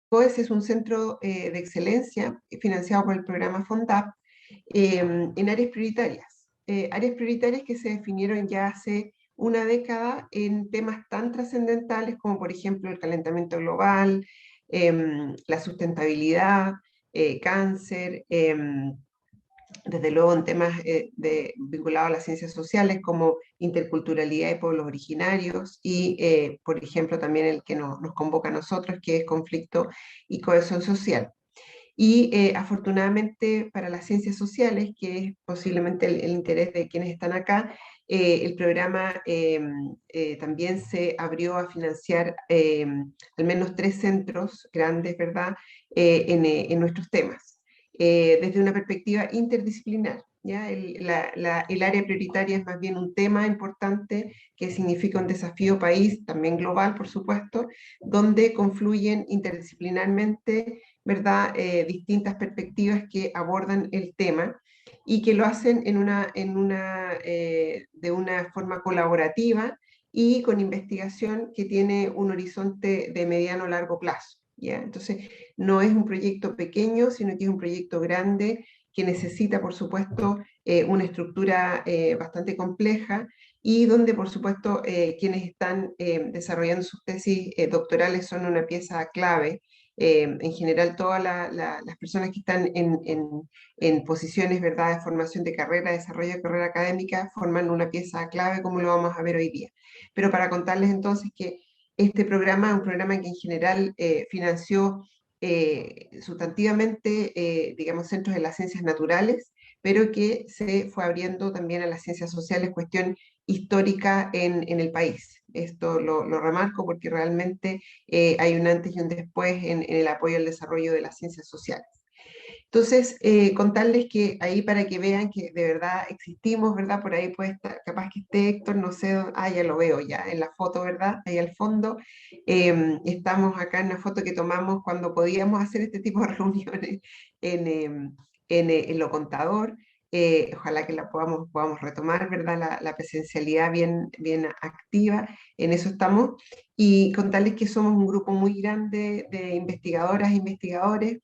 COES es un centro de excelencia financiado por el programa FONDAP en áreas prioritarias que se definieron ya hace una década en temas tan trascendentales como por ejemplo el calentamiento global, la sustentabilidad, cáncer, desde luego en temas vinculados a las ciencias sociales como interculturalidad y pueblos originarios y, por ejemplo, también el que nos convoca a nosotros, que es conflicto y cohesión social. Y afortunadamente para las ciencias sociales, que es posiblemente el interés de quienes están acá, el programa también se abrió a financiar al menos 3 centros grandes, ¿verdad?, en nuestros temas, desde una perspectiva interdisciplinar. ¿Ya? El área prioritaria es más bien un tema importante que significa un desafío país, también global, por supuesto, donde confluyen interdisciplinarmente, ¿verdad? Distintas perspectivas que abordan el tema y que lo hacen de una forma colaborativa y con investigación que tiene un horizonte de mediano a largo plazo. ¿Ya? Entonces, no es un proyecto pequeño, sino que es un proyecto grande que necesita, por supuesto, una estructura bastante compleja y donde, por supuesto, quienes están desarrollando sus tesis doctorales son una pieza clave. En general, todas las personas que están en posiciones, ¿verdad?, de formación de carrera, desarrollo de carrera académica, forman una pieza clave, como lo vamos a ver hoy día. Pero para contarles entonces que este programa es un programa que en general financió sustantivamente, digamos, centros de las ciencias naturales, pero que se fue abriendo también a las ciencias sociales, cuestión histórica en el país. Esto lo remarco porque realmente hay un antes y un después en el apoyo al desarrollo de las ciencias sociales. Entonces, contarles que ahí para que vean que de verdad existimos, ¿verdad? Por ahí puede estar, capaz que esté Héctor, no sé, ya lo veo ya en la foto, ¿verdad? Ahí al fondo. Estamos acá en una foto que tomamos cuando podíamos hacer este tipo de reuniones en Lo Contador. Ojalá que la podamos retomar, ¿verdad? La presencialidad bien activa, en eso estamos. Y contarles que somos un grupo muy grande de investigadoras e investigadores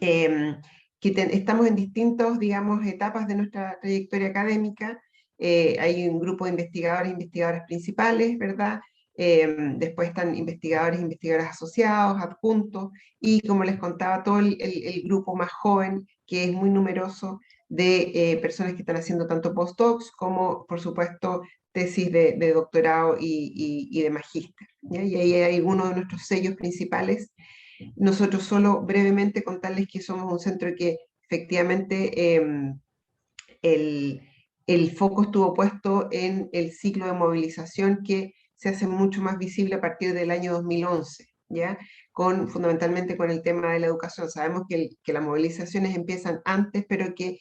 eh, estamos en distintas, digamos, etapas de nuestra trayectoria académica. Hay un grupo de investigadores e investigadoras principales, ¿verdad? Después están investigadores e investigadoras asociados, adjuntos, y como les contaba, todo el grupo más joven, que es muy numeroso, de personas que están haciendo tanto postdocs como, por supuesto, tesis de doctorado y de magíster. ¿Ya? Y ahí hay uno de nuestros sellos principales. Nosotros solo brevemente contarles que somos un centro que efectivamente el, el foco estuvo puesto en el ciclo de movilización que se hace mucho más visible a partir del año 2011, ¿ya? Fundamentalmente con el tema de la educación. Sabemos que las movilizaciones empiezan antes, pero que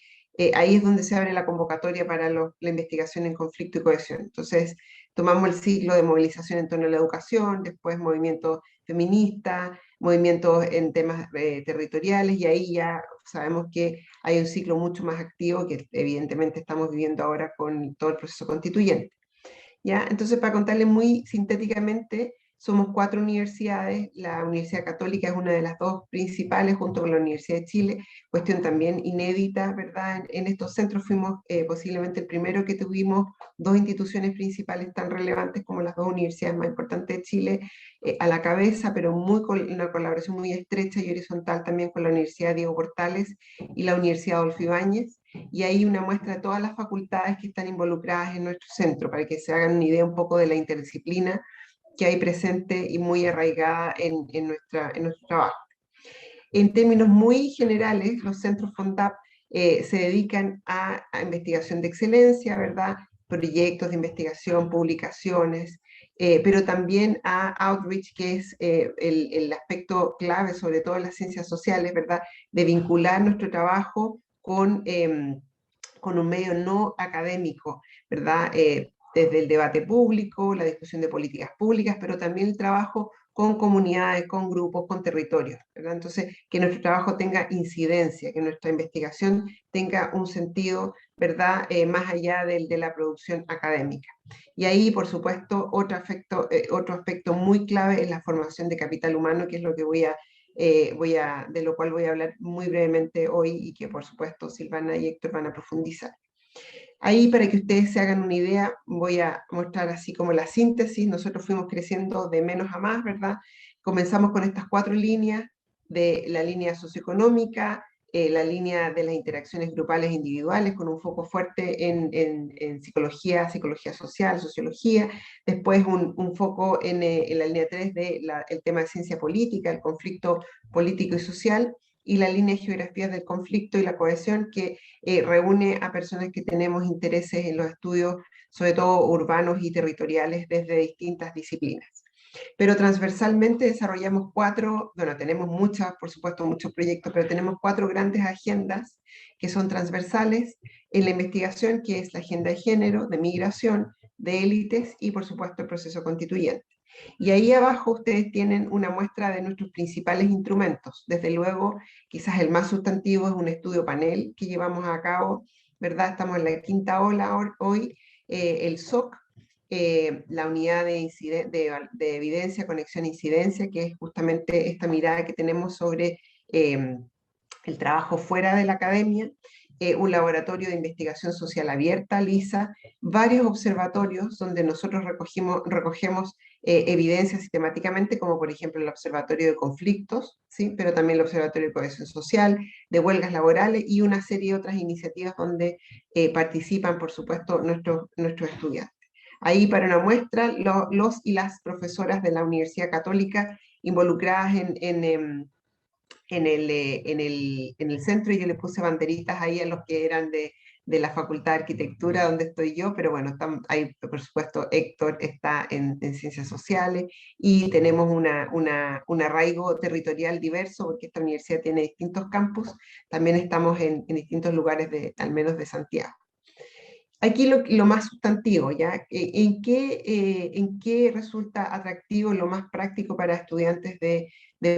ahí es donde se abre la convocatoria para la investigación en conflicto y cohesión. Entonces, tomamos el ciclo de movilización en torno a la educación, después movimientos feministas, movimientos en temas territoriales, y ahí ya sabemos que hay un ciclo mucho más activo que evidentemente estamos viviendo ahora con todo el proceso constituyente. ¿Ya? Entonces, para contarles muy sintéticamente, somos 4 universidades. La Universidad Católica es una de las 2 principales junto con la Universidad de Chile, cuestión también inédita, ¿verdad? En estos centros fuimos posiblemente el primero que tuvimos 2 instituciones principales tan relevantes como las 2 universidades más importantes de Chile a la cabeza, pero una colaboración muy estrecha y horizontal también con la Universidad Diego Portales y la Universidad Adolfo Ibáñez, y ahí una muestra de todas las facultades que están involucradas en nuestro centro, para que se hagan una idea un poco de la interdisciplina que hay presente y muy arraigada en nuestro trabajo. En términos muy generales, los centros FONDAP se dedican a investigación de excelencia, ¿verdad? Proyectos de investigación, publicaciones, pero también a outreach, que es el aspecto clave, sobre todo en las ciencias sociales, ¿verdad? De vincular nuestro trabajo con un medio no académico, ¿verdad? Desde el debate público, la discusión de políticas públicas, pero también el trabajo con comunidades, con grupos, con territorios, ¿verdad? Entonces, que nuestro trabajo tenga incidencia, que nuestra investigación tenga un sentido, ¿verdad? Más allá de la producción académica. Y ahí, por supuesto, otro aspecto muy clave es la formación de capital humano, que es lo que voy a de lo cual voy a hablar muy brevemente hoy y que por supuesto Silvana y Héctor van a profundizar. Ahí, para que ustedes se hagan una idea, voy a mostrar así como la síntesis. Nosotros fuimos creciendo de menos a más, ¿verdad? Comenzamos con estas 4 líneas, de la línea socioeconómica, la línea de las interacciones grupales e individuales, con un foco fuerte en psicología, psicología social, sociología. Después un foco en la línea 3 de el tema de ciencia política, el conflicto político y social, y la línea de geografías del conflicto y la cohesión, que reúne a personas que tenemos intereses en los estudios, sobre todo urbanos y territoriales, desde distintas disciplinas. Pero transversalmente desarrollamos 4, bueno, tenemos muchas, por supuesto, muchos proyectos, pero tenemos 4 grandes agendas que son transversales en la investigación, que es la agenda de género, de migración, de élites y, por supuesto, el proceso constituyente. Y ahí abajo ustedes tienen una muestra de nuestros principales instrumentos. Desde luego, quizás el más sustantivo es un estudio panel que llevamos a cabo, ¿verdad? Estamos en la quinta ola hoy, el SOC, la unidad de evidencia, conexión e incidencia, que es justamente esta mirada que tenemos sobre el trabajo fuera de la academia, un laboratorio de investigación social abierta, LISA, varios observatorios donde nosotros recogemos evidencia sistemáticamente, como por ejemplo el Observatorio de Conflictos, ¿sí? Pero también el Observatorio de Cohesión Social, de huelgas laborales y una serie de otras iniciativas donde participan, por supuesto, nuestros estudiantes. Ahí para una muestra, los y las profesoras de la Universidad Católica involucradas en el centro, y yo le puse banderitas ahí a los que eran de la Facultad de Arquitectura, donde estoy yo, pero bueno, ahí por supuesto Héctor está en Ciencias Sociales, y tenemos un arraigo territorial diverso, porque esta universidad tiene distintos campus, también estamos en distintos lugares, al menos de Santiago. Aquí lo más sustantivo, ¿ya? ¿En qué resulta atractivo, lo más práctico para estudiantes de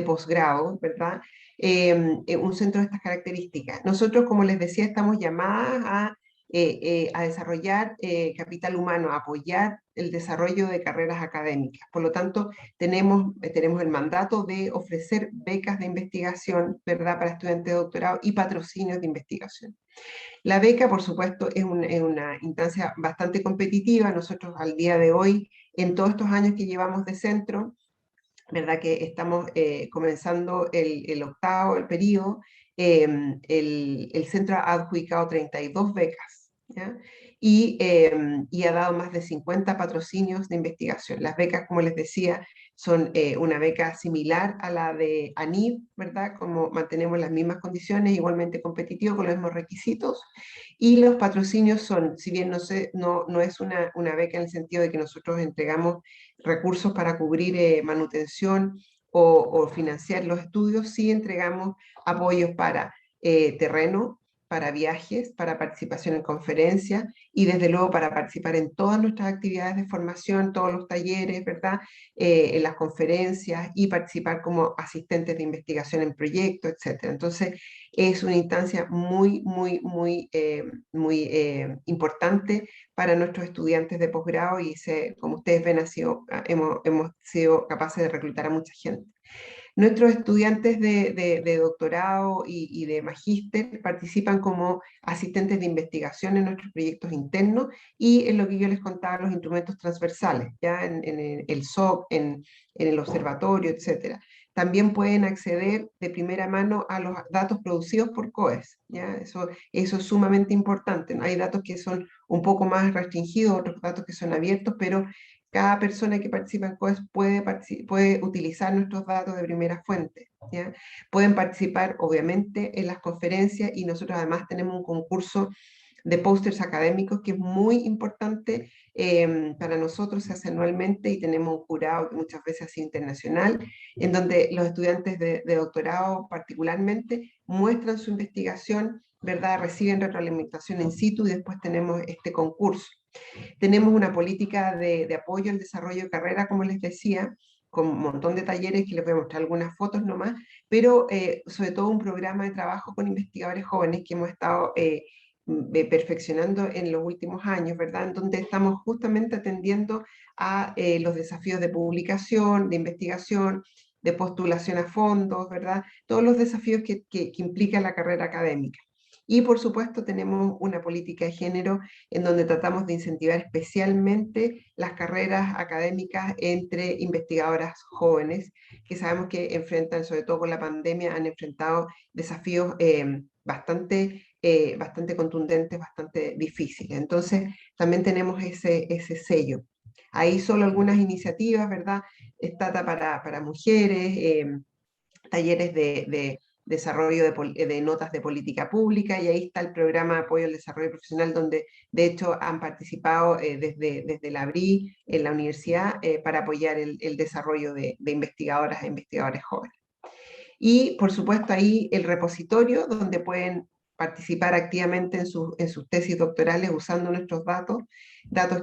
posgrado, ¿verdad? Un centro de estas características. Nosotros, como les decía, estamos llamadas a desarrollar capital humano, a apoyar el desarrollo de carreras académicas. Por lo tanto, tenemos el mandato de ofrecer becas de investigación, ¿verdad?, para estudiantes de doctorado y patrocinios de investigación. La beca, por supuesto, es una instancia bastante competitiva. Nosotros al día de hoy, en todos estos años que llevamos de centro, ¿verdad? Que estamos comenzando el octavo, el periodo, el centro ha adjudicado 32 becas, ¿ya? Y ha dado más de 50 patrocinios de investigación. Las becas, como les decía, son una beca similar a la de ANID, ¿verdad? Como mantenemos las mismas condiciones, igualmente competitivo, con los mismos requisitos. Y los patrocinios son, si bien no es una beca en el sentido de que nosotros entregamos recursos para cubrir manutención o financiar los estudios, sí entregamos apoyos para terreno, para viajes, para participación en conferencias y desde luego para participar en todas nuestras actividades de formación, todos los talleres, ¿verdad? En las conferencias y participar como asistentes de investigación en proyectos, etc. Entonces, es una instancia muy importante para nuestros estudiantes de posgrado y como ustedes ven, hemos sido capaces de reclutar a mucha gente. Nuestros estudiantes de doctorado y de magíster participan como asistentes de investigación en nuestros proyectos internos y en lo que yo les contaba, los instrumentos transversales, ya en el SOC, en el observatorio, etc. También pueden acceder de primera mano a los datos producidos por COES, ¿ya? Eso es sumamente importante. Hay datos que son un poco más restringidos, otros datos que son abiertos, pero cada persona que participa en COES puede utilizar nuestros datos de primera fuente, ¿ya? Pueden participar, obviamente, en las conferencias y nosotros además tenemos un concurso de pósters académicos que es muy importante para nosotros, se hace anualmente y tenemos un jurado que muchas veces es internacional, en donde los estudiantes de doctorado particularmente muestran su investigación, ¿verdad? Reciben retroalimentación in situ y después tenemos este concurso. Tenemos una política de apoyo al desarrollo de carrera, como les decía, con un montón de talleres que les voy a mostrar algunas fotos nomás, pero sobre todo un programa de trabajo con investigadores jóvenes que hemos estado perfeccionando en los últimos años, ¿verdad? En donde estamos justamente atendiendo a los desafíos de publicación, de investigación, de postulación a fondos, ¿verdad? Todos los desafíos que implica la carrera académica. Y por supuesto tenemos una política de género en donde tratamos de incentivar especialmente las carreras académicas entre investigadoras jóvenes, que sabemos que enfrentan, sobre todo con la pandemia, han enfrentado desafíos bastante contundentes, bastante difíciles. Entonces, también tenemos ese sello. Ahí solo algunas iniciativas, ¿verdad? Está para mujeres, talleres de desarrollo de notas de política pública, y ahí está el programa de apoyo al desarrollo profesional, donde de hecho han participado desde la ABRI en la universidad para apoyar el desarrollo de investigadoras e investigadores jóvenes. Y por supuesto ahí el repositorio donde pueden participar activamente en sus tesis doctorales usando nuestros datos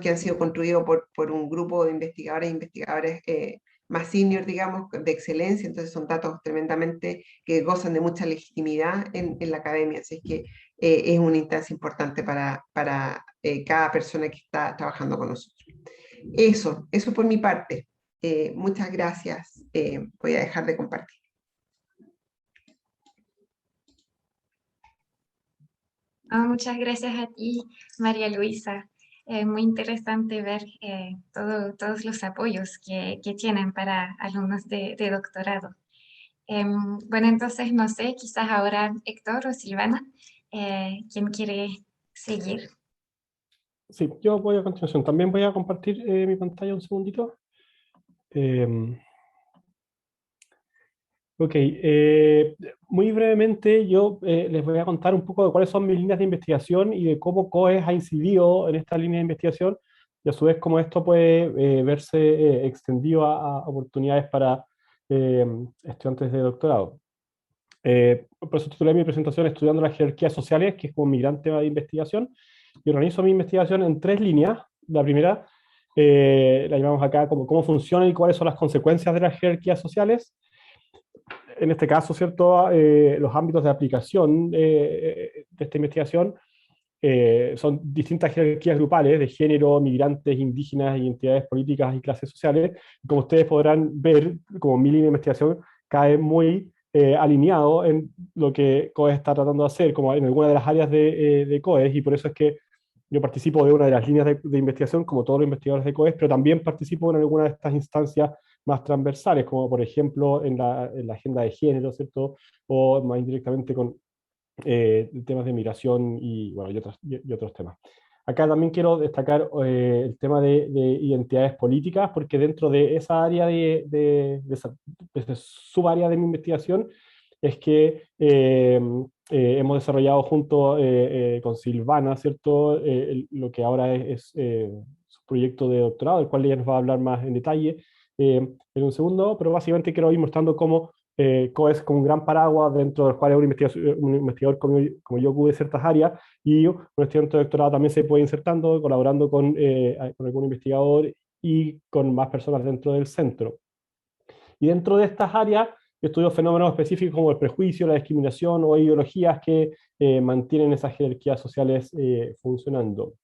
que han sido construidos por un grupo de investigadores e investigadores más senior, digamos, de excelencia. Entonces son datos tremendamente que gozan de mucha legitimidad en la academia, así es que es una instancia importante para cada persona que está trabajando con nosotros. Eso por mi parte. Muchas gracias. Voy a dejar de compartir. Muchas gracias a ti, María Luisa. Muy interesante ver todos los apoyos que tienen para alumnos de doctorado. Bueno, entonces, no sé, quizás ahora Héctor o Silvana, ¿quién quiere seguir? Sí, yo voy a continuación. También voy a compartir mi pantalla un segundito. Ok, muy brevemente yo les voy a contar un poco de cuáles son mis líneas de investigación y de cómo COES ha incidido en esta línea de investigación, y a su vez cómo esto puede verse extendido a oportunidades para estudiantes de doctorado. Por eso titulé mi presentación Estudiando las jerarquías sociales, que es como mi gran tema de investigación, y organizo mi investigación en 3 líneas. La primera la llamamos acá como cómo funcionan y cuáles son las consecuencias de las jerarquías sociales. En este caso, ¿cierto? Los ámbitos de aplicación de esta investigación son distintas jerarquías grupales de género, migrantes, indígenas, identidades políticas y clases sociales. Como ustedes podrán ver, como mi línea de investigación cae muy alineado en lo que COES está tratando de hacer, como en alguna de las áreas de COES, y por eso es que yo participo de una de las líneas de investigación, como todos los investigadores de COES, pero también participo en alguna de estas instancias más transversales, como por ejemplo en la agenda de género, ¿cierto? O más indirectamente con temas de migración y, bueno, y otros temas. Acá también quiero destacar el tema de identidades políticas, porque dentro de esa área de esa subárea de mi investigación es que hemos desarrollado junto con Silvana, ¿cierto? Lo que ahora es su proyecto de doctorado, del cual ella nos va a hablar más en detalle en un segundo, pero básicamente quiero ir mostrando cómo COES como un gran paraguas dentro del cual un investigador como yo cubre ciertas áreas, y un estudiante de doctorado también se puede insertando, colaborando con algún investigador y con más personas dentro del centro. Y dentro de estas áreas estudio fenómenos específicos como el prejuicio, la discriminación o ideologías que mantienen esas jerarquías sociales funcionando.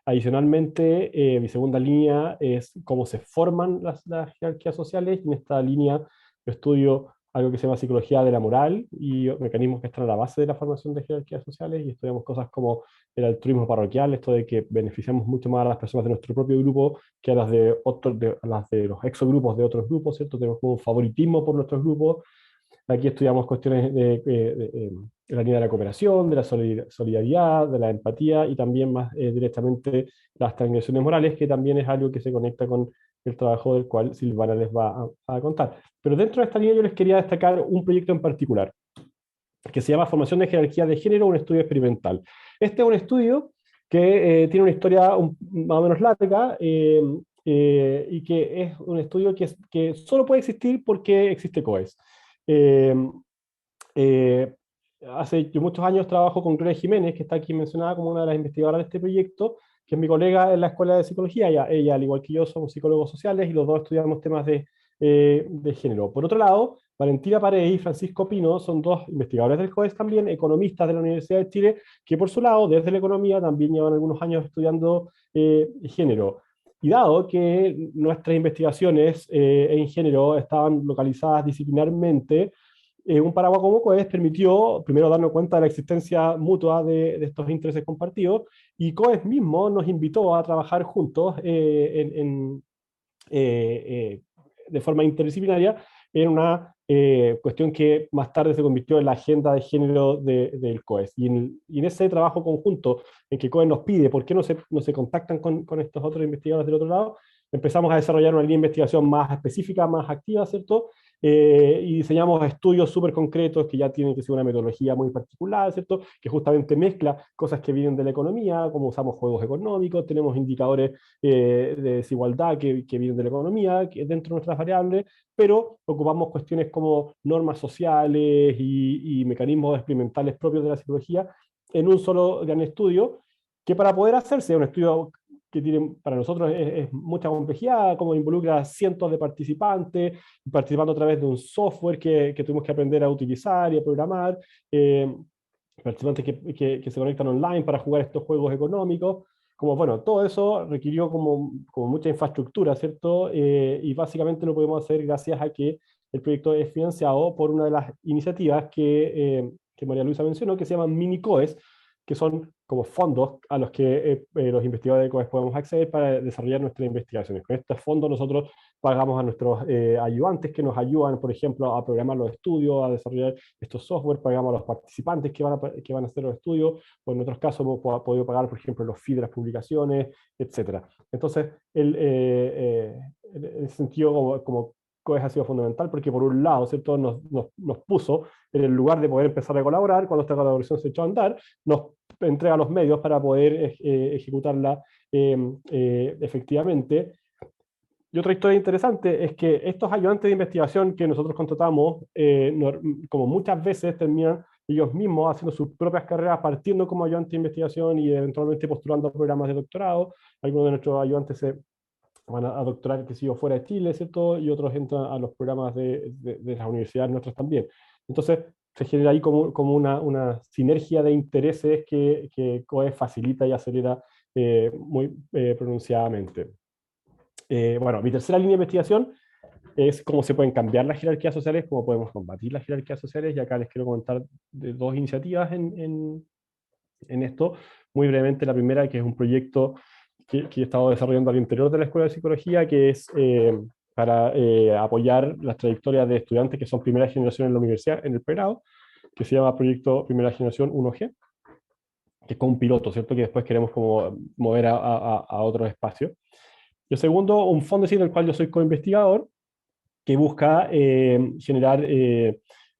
Adicionalmente, mi segunda línea es cómo se forman las jerarquías sociales, y en esta línea yo estudio algo que se llama psicología de la moral y mecanismos que están a la base de la formación de jerarquías sociales, y estudiamos cosas como el altruismo parroquial, esto de que beneficiamos mucho más a las personas de nuestro propio grupo que a las de los exogrupos de otros grupos, ¿cierto? Tenemos como un favoritismo por nuestros grupos. Aquí estudiamos cuestiones de la línea de la cooperación, de la solidaridad, de la empatía, y también más directamente las transgresiones morales, que también es algo que se conecta con el trabajo del cual Silvana les va a contar. Pero dentro de esta línea yo les quería destacar un proyecto en particular, que se llama Formación de Jerarquía de Género, un estudio experimental. Este es un estudio que tiene una historia más o menos larga, y que es un estudio que solo puede existir porque existe COES. Eh, eh, Hace yo muchos años trabajo con Gloria Jiménez, que está aquí mencionada como una de las investigadoras de este proyecto, que es mi colega en la Escuela de Psicología. Ella, al igual que yo, somos psicólogos sociales y los dos estudiamos temas de género. Por otro lado, Valentina Paredes y Francisco Pino son dos investigadores del COES también, economistas de la Universidad de Chile, que por su lado, desde la economía, también llevan algunos años estudiando género. Y dado que nuestras investigaciones en género estaban localizadas disciplinarmente, un paraguas como COES permitió primero darnos cuenta de la existencia mutua de estos intereses compartidos, y COES mismo nos invitó a trabajar juntos de forma interdisciplinaria en una cuestión que más tarde se convirtió en la agenda de género del COES. Y en ese trabajo conjunto en que COES nos pide por qué no se contactan con estos otros investigadores del otro lado, empezamos a desarrollar una línea de investigación más específica, más activa, ¿cierto? Y diseñamos estudios súper concretos que ya tienen que ser una metodología muy particular, ¿cierto? Que justamente mezcla cosas que vienen de la economía, como usamos juegos económicos, tenemos indicadores de desigualdad que vienen de la economía, que dentro de nuestras variables, pero ocupamos cuestiones como normas sociales y mecanismos experimentales propios de la psicología en un solo gran estudio, que para poder hacerse un estudio que tiene para nosotros es mucha complejidad, como involucra cientos de participantes, participando a través de un software que tuvimos que aprender a utilizar y a programar, participantes que se conectan online para jugar estos juegos económicos. Como, bueno, todo eso requirió como mucha infraestructura, ¿cierto? Y básicamente lo podemos hacer gracias a que el proyecto es financiado por una de las iniciativas que María Luisa mencionó, que se llaman mini-COES, que son como fondos a los que los investigadores de COES podemos acceder para desarrollar nuestras investigaciones. Con estos fondos nosotros pagamos a nuestros ayudantes que nos ayudan, por ejemplo, a programar los estudios, a desarrollar estos software, pagamos a los participantes que van a hacer los estudios, o en otros casos hemos podido pagar, por ejemplo, los fees de las publicaciones, etc. Entonces, en ese sentido, como COES ha sido fundamental, porque por un lado, ¿cierto?, nos puso en el lugar de poder empezar a colaborar, cuando esta colaboración se echó a andar, nos entrega los medios para poder ejecutarla efectivamente. Y otra historia interesante es que estos ayudantes de investigación que nosotros contratamos, como muchas veces terminan ellos mismos haciendo sus propias carreras, partiendo como ayudantes de investigación y eventualmente postulando a programas de doctorado. Algunos de nuestros ayudantes se van a doctorar, que sigo fuera de Chile, ¿cierto? Y otros entran a los programas de las universidades nuestras también. Entonces, se genera ahí como una sinergia de intereses que COES facilita y acelera muy pronunciadamente. Bueno, mi tercera línea de investigación es cómo se pueden cambiar las jerarquías sociales, cómo podemos combatir las jerarquías sociales, y acá les quiero comentar de dos iniciativas en esto. Muy brevemente, la primera, que es un proyecto que he estado desarrollando al interior de la Escuela de Psicología, que es para apoyar las trayectorias de estudiantes que son primera generación en la universidad, en el pregrado, que se llama Proyecto Primera Generación 1G, que es con un piloto, ¿cierto? Que después queremos como mover a otros espacios. Y el segundo, un fondo del cual yo soy co-investigador, que busca generar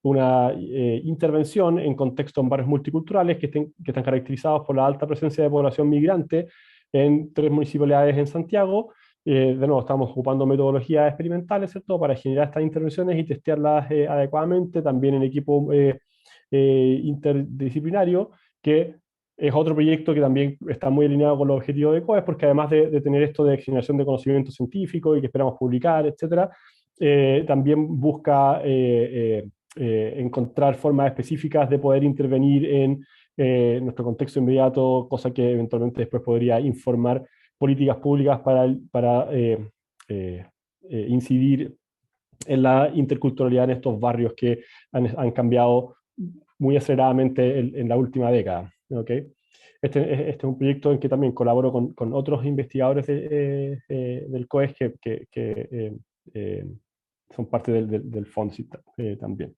una intervención en contextos en barrios multiculturales que están caracterizados por la alta presencia de población migrante en 3 municipalidades en Santiago. De nuevo, estamos ocupando metodologías experimentales, ¿cierto?, para generar estas intervenciones y testearlas adecuadamente, también en equipo interdisciplinario, que es otro proyecto que también está muy alineado con los objetivos de COES, porque además de tener esto de generación de conocimiento científico y que esperamos publicar, etcétera, también busca encontrar formas específicas de poder intervenir en nuestro contexto inmediato, cosa que eventualmente después podría informar políticas públicas para incidir en la interculturalidad en estos barrios que han cambiado muy aceleradamente en la última década. ¿Okay? Este es un proyecto en que también colaboro con otros investigadores del COES que son parte del FONSI también.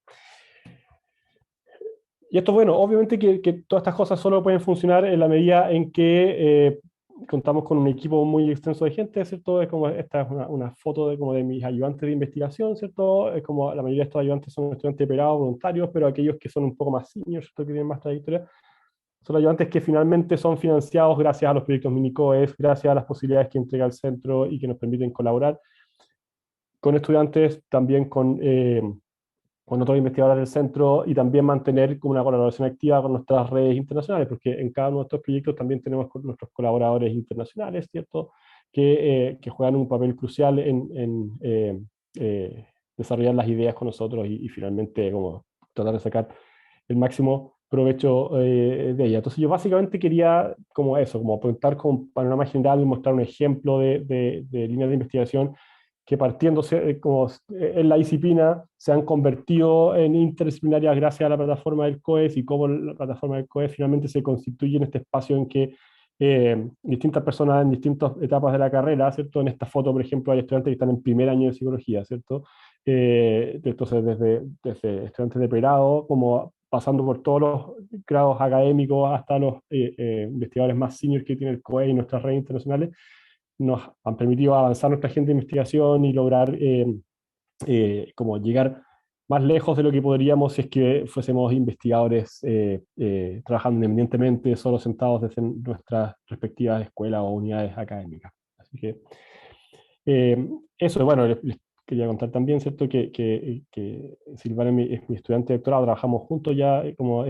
Y esto, bueno, obviamente que todas estas cosas solo pueden funcionar en la medida en que contamos con un equipo muy extenso de gente, ¿cierto? Es como, esta es una foto como de mis ayudantes de investigación, ¿cierto? Es como la mayoría de estos ayudantes son estudiantes operados, voluntarios, pero aquellos que son un poco más seniors, ¿cierto?, que tienen más trayectoria, son ayudantes que finalmente son financiados gracias a los proyectos mini-COES, gracias a las posibilidades que entrega el centro y que nos permiten colaborar con estudiantes, también con otros investigadores del centro, y también mantener como una colaboración activa con nuestras redes internacionales, porque en cada uno de estos proyectos también tenemos nuestros colaboradores internacionales, ¿cierto?, que juegan un papel crucial en desarrollar las ideas con nosotros y finalmente como tratar de sacar el máximo provecho de ella. Entonces yo básicamente quería como eso, como apuntar con un panorama general y mostrar un ejemplo de líneas de investigación que partiéndose como en la disciplina se han convertido en interdisciplinarias gracias a la plataforma del COES y cómo la plataforma del COES finalmente se constituye en este espacio en que distintas personas en distintas etapas de la carrera, ¿cierto? En esta foto, por ejemplo, hay estudiantes que están en primer año de psicología, ¿cierto? Entonces, desde estudiantes de pregrado, como pasando por todos los grados académicos hasta los investigadores más seniors que tiene el COE y nuestras redes internacionales, nos han permitido avanzar nuestra agenda de investigación y lograr como llegar más lejos de lo que podríamos si es que fuésemos investigadores trabajando independientemente, solo sentados desde nuestras respectivas escuelas o unidades académicas. Así que eso, bueno, les quería contar también, ¿cierto? Que Silvana es mi estudiante de doctorado, trabajamos juntos ya como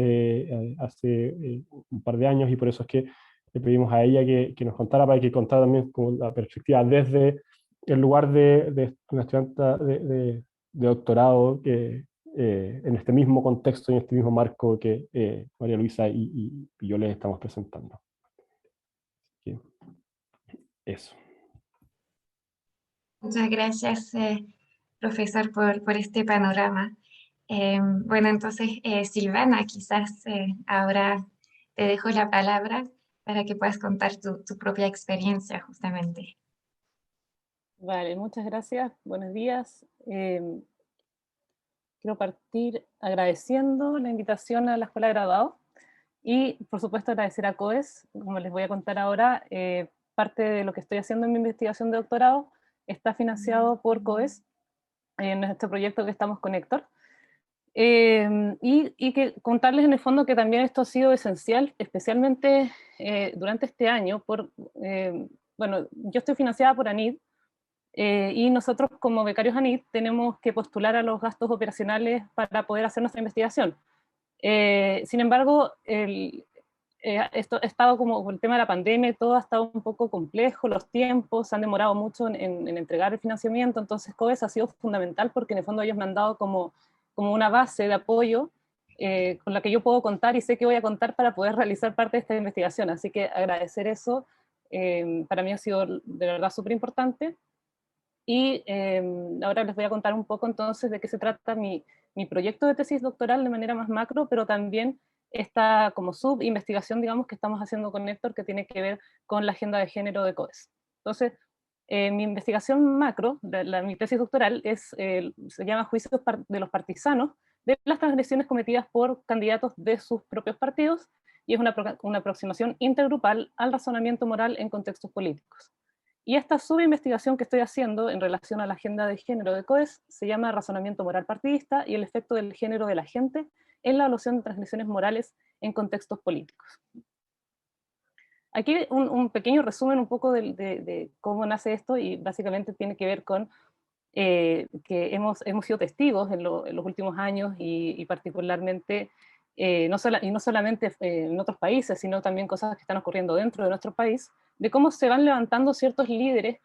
hace un par de años y por eso es que le pedimos a ella que nos contara para que contara también como la perspectiva desde el lugar de una estudiante de doctorado que, en este mismo contexto y en este mismo marco que María Luisa y yo les estamos presentando. Así que eso. Muchas gracias, profesor, por este panorama. Bueno, entonces, Silvana, quizás ahora te dejo la palabra para que puedas contar tu propia experiencia, justamente. Vale, muchas gracias. Buenos días. Quiero partir agradeciendo la invitación a la Escuela de Graduados y, por supuesto, agradecer a COES. Como les voy a contar ahora, parte de lo que estoy haciendo en mi investigación de doctorado está financiado por COES en nuestro proyecto que estamos con Héctor. Y que contarles en el fondo que también esto ha sido esencial, especialmente durante este año. Bueno, yo estoy financiada por ANID, y nosotros como becarios ANID tenemos que postular a los gastos operacionales para poder hacer nuestra investigación. Sin embargo, esto ha estado como el tema de la pandemia, todo ha estado un poco complejo, los tiempos se han demorado mucho en entregar el financiamiento, entonces COES ha sido fundamental porque en el fondo ellos me han dado como una base de apoyo con la que yo puedo contar y sé que voy a contar para poder realizar parte de esta investigación, así que agradecer eso para mí ha sido de verdad súper importante. Y ahora les voy a contar un poco entonces de qué se trata mi proyecto de tesis doctoral de manera más macro, pero también esta como subinvestigación, digamos, que estamos haciendo con Héctor, que tiene que ver con la agenda de género de COES. Entonces, mi investigación macro, mi tesis doctoral, se llama Juicios de los partisanos de las transgresiones cometidas por candidatos de sus propios partidos, y es una aproximación intergrupal al razonamiento moral en contextos políticos. Y esta subinvestigación que estoy haciendo en relación a la agenda de género de COES se llama Razonamiento Moral Partidista y el efecto del género de la gente en la evaluación de transgresiones morales en contextos políticos. Aquí un pequeño resumen un poco de cómo nace esto, y básicamente tiene que ver con que hemos sido testigos en los últimos años y particularmente, no solamente en otros países, sino también cosas que están ocurriendo dentro de nuestro país, de cómo se van levantando ciertos líderes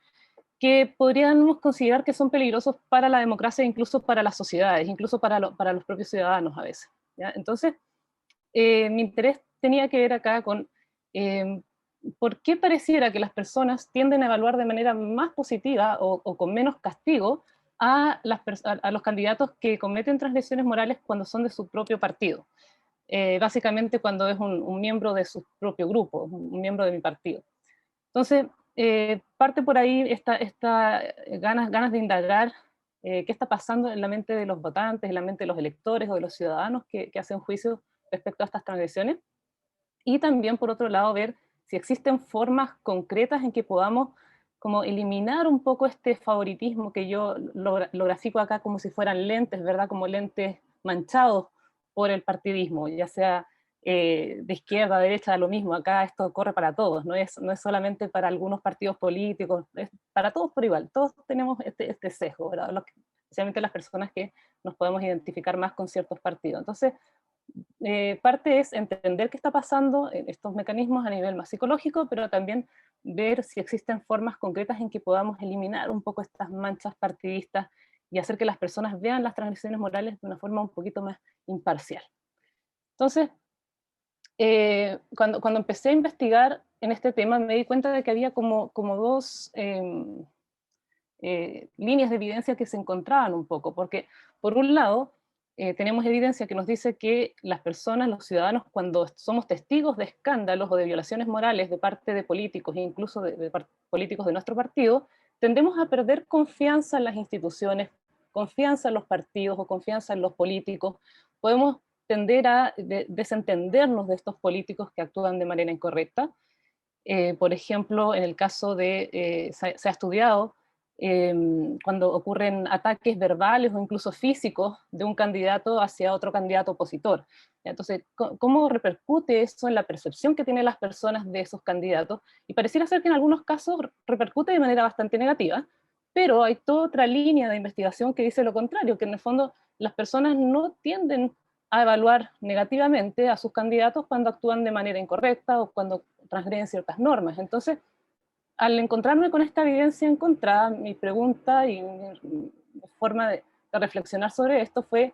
que podríamos considerar que son peligrosos para la democracia, incluso para las sociedades, incluso para los propios ciudadanos a veces, ¿ya? Entonces, mi interés tenía que ver acá con por qué pareciera que las personas tienden a evaluar de manera más positiva o con menos castigo a los candidatos que cometen transgresiones morales cuando son de su propio partido. Básicamente cuando es un miembro de su propio grupo, un miembro de mi partido. Entonces, parte por ahí esta ganas de indagar qué está pasando en la mente de los votantes, en la mente de los electores o de los ciudadanos que hacen juicios respecto a estas transgresiones. Y también, por otro lado, ver si existen formas concretas en que podamos como eliminar un poco este favoritismo que yo lo grafico acá como si fueran lentes, ¿verdad? Como lentes manchados por el partidismo, ya sea de izquierda a derecha, da lo mismo. Acá esto corre para todos, no es solamente para algunos partidos políticos, es para todos por igual. Todos tenemos este sesgo, ¿verdad? Especialmente las personas que nos podemos identificar más con ciertos partidos. Entonces, parte es entender qué está pasando en estos mecanismos a nivel más psicológico, pero también ver si existen formas concretas en que podamos eliminar un poco estas manchas partidistas y hacer que las personas vean las transgresiones morales de una forma un poquito más imparcial. Entonces, Cuando empecé a investigar en este tema me di cuenta de que había como dos líneas de evidencia que se encontraban un poco, porque por un lado tenemos evidencia que nos dice que las personas, los ciudadanos, cuando somos testigos de escándalos o de violaciones morales de parte de políticos e incluso de políticos de nuestro partido, tendemos a perder confianza en las instituciones, confianza en los partidos o confianza en los políticos. Podemos tender a desentendernos de estos políticos que actúan de manera incorrecta. Por ejemplo, en el caso de, se ha estudiado cuando ocurren ataques verbales o incluso físicos de un candidato hacia otro candidato opositor. Entonces, ¿cómo repercute eso en la percepción que tienen las personas de esos candidatos? Y pareciera ser que en algunos casos repercute de manera bastante negativa, pero hay toda otra línea de investigación que dice lo contrario, que en el fondo las personas no tienden a evaluar negativamente a sus candidatos cuando actúan de manera incorrecta o cuando transgreden ciertas normas. Entonces, al encontrarme con esta evidencia encontrada, mi pregunta y mi forma de reflexionar sobre esto fue,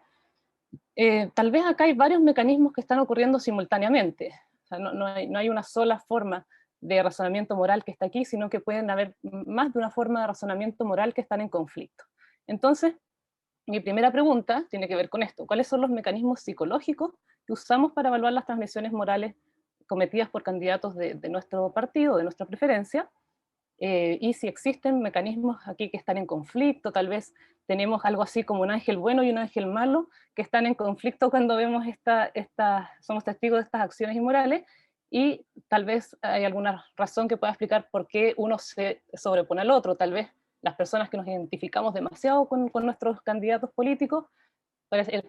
tal vez acá hay varios mecanismos que están ocurriendo simultáneamente. O sea, no hay una sola forma de razonamiento moral que está aquí, sino que pueden haber más de una forma de razonamiento moral que están en conflicto. Entonces, mi primera pregunta tiene que ver con esto. ¿Cuáles son los mecanismos psicológicos que usamos para evaluar las transgresiones morales cometidas por candidatos de nuestro partido, de nuestra preferencia? Y si existen mecanismos aquí que están en conflicto, tal vez tenemos algo así como un ángel bueno y un ángel malo que están en conflicto cuando vemos somos testigos de estas acciones inmorales, y tal vez hay alguna razón que pueda explicar por qué uno se sobrepone al otro. Tal vez las personas que nos identificamos demasiado con nuestros candidatos políticos,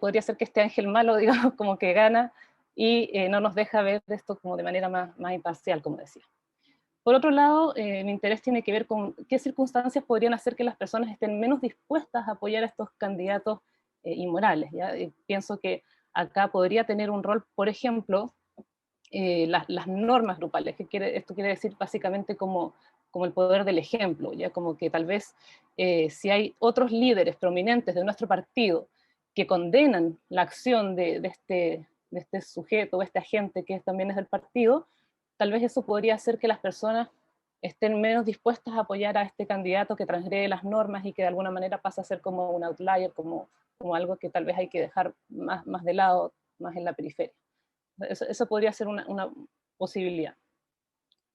podría ser que este ángel malo, digamos, como que gana y no nos deja ver esto como de manera más imparcial, como decía. Por otro lado, mi interés tiene que ver con qué circunstancias podrían hacer que las personas estén menos dispuestas a apoyar a estos candidatos inmorales. ¿Ya? Pienso que acá podría tener un rol, por ejemplo, las normas grupales, esto quiere decir básicamente como el poder del ejemplo, ya como que tal vez si hay otros líderes prominentes de nuestro partido que condenan la acción de este sujeto o este agente que también es del partido, tal vez eso podría hacer que las personas estén menos dispuestas a apoyar a este candidato que transgrede las normas y que de alguna manera pasa a ser como un outlier, como algo que tal vez hay que dejar más de lado, más en la periferia. Eso podría ser una posibilidad.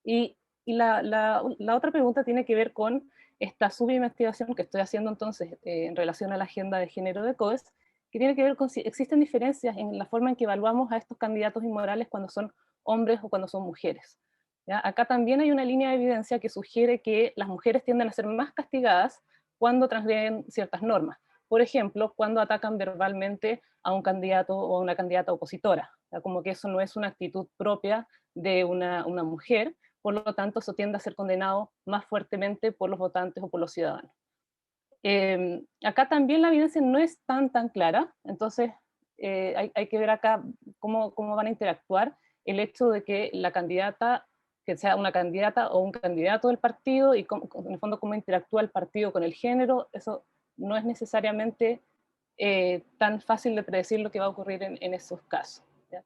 Y la otra pregunta tiene que ver con esta subinvestigación que estoy haciendo entonces en relación a la agenda de género de COES, que tiene que ver con si existen diferencias en la forma en que evaluamos a estos candidatos inmorales cuando son hombres o cuando son mujeres. ¿Ya? Acá también hay una línea de evidencia que sugiere que las mujeres tienden a ser más castigadas cuando transgreden ciertas normas. Por ejemplo, cuando atacan verbalmente a un candidato o a una candidata opositora. ¿Ya? Como que eso no es una actitud propia de una mujer, por lo tanto eso tiende a ser condenado más fuertemente por los votantes o por los ciudadanos. Acá también la evidencia no es tan clara, entonces hay que ver acá cómo van a interactuar el hecho de que la candidata, que sea una candidata o un candidato del partido, y en el fondo cómo interactúa el partido con el género. Eso no es necesariamente tan fácil de predecir lo que va a ocurrir en esos casos. ¿Ya?